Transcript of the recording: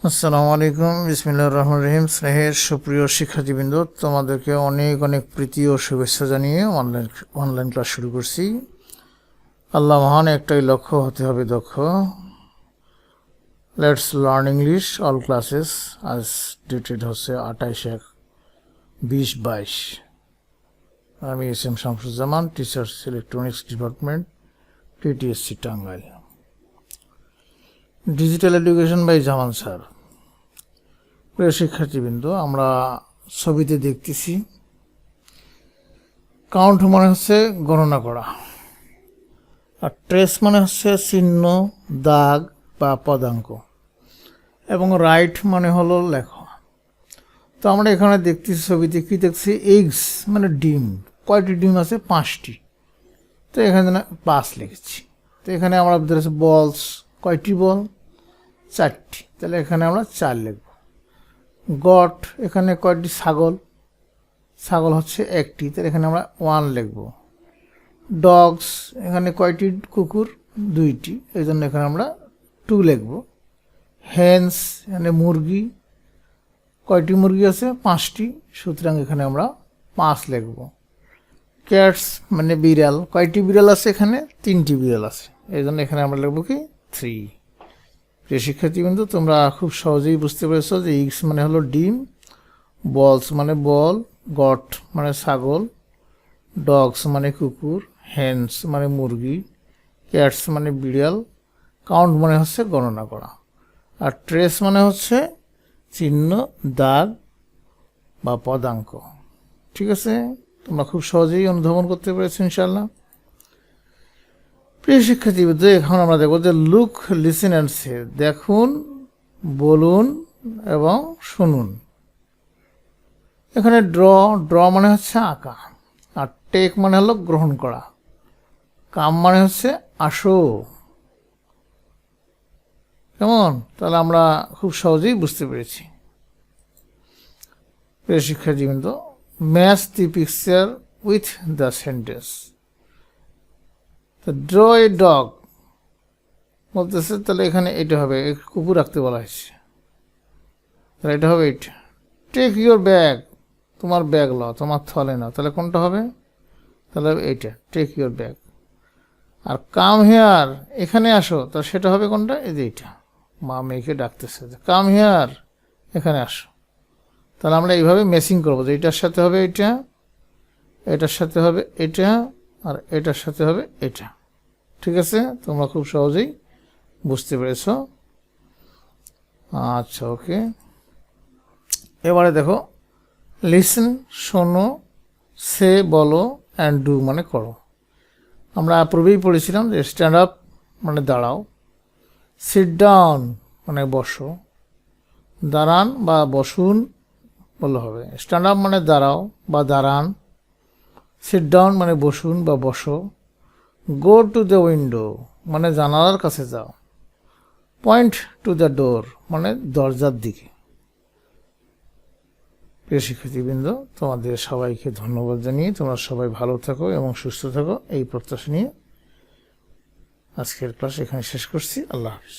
আসসালামু আলাইকুম, বিসমিল্লাহির রহমানির রহিম। স্নেহের সুপ্রিয় শিক্ষার্থীবৃন্দ, তোমাদেরকে অনেক অনেক প্রীতি ও শুভেচ্ছা জানিয়ে অনলাইন ক্লাস শুরু করছি। আল্লাহ মহান, একটাই লক্ষ্য, হতে হবে দক্ষ। Let's learn English all classes. আজ ডেটেড হচ্ছে 28/1/2022। আমি S M. Shamsuzzaman, teachers electronics department, TTSC Tangail. Digital education by Zaman sir. প্রিয় শিক্ষার্থীবৃন্দ, আমরা ছবিতে দেখতেছি কাউন্ট মানে হচ্ছে গণনা করা, আর ট্রেস মানে হচ্ছে চিহ্ন, দাগ বা পদাঙ্ক, এবং রাইট মানে হলো লেখা। তো আমরা এখানে দেখতেছি, ছবিতে কি দেখছি, এগস মানে ডিম। কয়টি ডিম আছে? 5টি। তো এখানে 5 লিখেছি। তো এখানে আমরা ধরেছি বলস, কয়টি বল? 4টি। তাহলে এখানে আমরা 4 লিখব। গট, এখানে কয়টি ছাগল? ছাগল হচ্ছে 1টি, তাহলে এখানে আমরা 1 লিখব। ডগস, এখানে কয়টি কুকুর? 2টি, এই জন্য এখানে আমরা 2 লিখব। হেন্স, এখানে মুরগি, কয়টি মুরগি আছে? 5টি, সুতরাং এখানে আমরা 5 লিখব। ক্যাটস মানে বিড়াল, কয়টি বিড়াল আছে? এখানে 3টি বিড়াল আছে, এই জন্য এখানে আমরা লিখব কি? 3। প্রিয় শিক্ষার্থীবৃন্দ, তোমরা খুব সহজেই বুঝতে পেরেছ যে ইক্স মানে হলো ডিম, বলস মানে বল, গট মানে ছাগল, ডগস মানে কুকুর, হেন্স মানে মুরগি, ক্যাটস মানে বিড়াল, কাউন্ট মানে হচ্ছে গণনা করা, আর ট্রেস মানে হচ্ছে চিহ্ন, দাগ বা পদাঙ্ক। ঠিক আছে, তোমরা খুব সহজেই অনুধাবন করতে পেরেছো ইনশাআল্লাহ। প্রিয় শিক্ষার্থীবৃন্দ, এখন আমরা দেখব যে লুক, লিসেন অ্যান্ড সে। দেখুন, বলুন এবং শুনুন। এখানে ড্র মানে হচ্ছে আঁকা, আর টেক মানে হলো গ্রহণ করা, কাম মানে হচ্ছে আসো। কেমন? তাহলে আমরা খুব সহজেই বুঝতে পেরেছি। প্রিয় শিক্ষার্থীবৃন্দ, match the picture with the sentence. Draw a dog বলতেছে, তাহলে এখানে এটা হবে, কুকুর রাখতে বলা হয়েছে, তাহলে এটা হবে এটা। টেক ইউর ব্যাগ, তোমার ব্যাগ লও, তোমার থলে নাও, তাহলে কোনটা হবে? তাহলে এইটা, টেক ইউর ব্যাগ। আর কাম হেয়ার, এখানে আসো, তো সেটা হবে কোনটা? এই যে এইটা, মা মেয়েকে ডাকতেছে, কাম হেয়ার, এখানে আসো। তাহলে আমরা এইভাবে ম্যাচিং করবো, যে এটার সাথে হবে এটা, এটার সাথে হবে এটা, আর এটার সাথে হবে এটা। ঠিক আছে, তোমরা খুব সহজেই বুঝতে পেরেছ। আচ্ছা, ওকে। এবারে দেখো, লিসেন শোনো, সে বলো, অ্যান্ড ডু মানে করো। আমরা পূর্বেই পড়েছিলাম যে স্ট্যান্ড আপ মানে দাঁড়াও, সিট ডাউন মানে বসো, দাঁড়ান বা বসুন বললে হবে। স্ট্যান্ড আপ মানে দাঁড়াও বা দাঁড়ান, সিট ডাউন মানে বসুন বা বসো, গো টু দ্য উইন্ডো মানে জানালার কাছে যাও, পয়েন্ট টু দ্য ডোর মানে দরজার দিকে। প্রিয় শিক্ষার্থীবৃন্দ, তোমাদের সবাইকে ধন্যবাদ জানিয়ে তোমরা সবাই ভালো থাকো এবং সুস্থ থাকো, এই প্রত্যাশা নিয়ে আজকের ক্লাস এখানে শেষ করছি। আল্লাহ হাফিজ।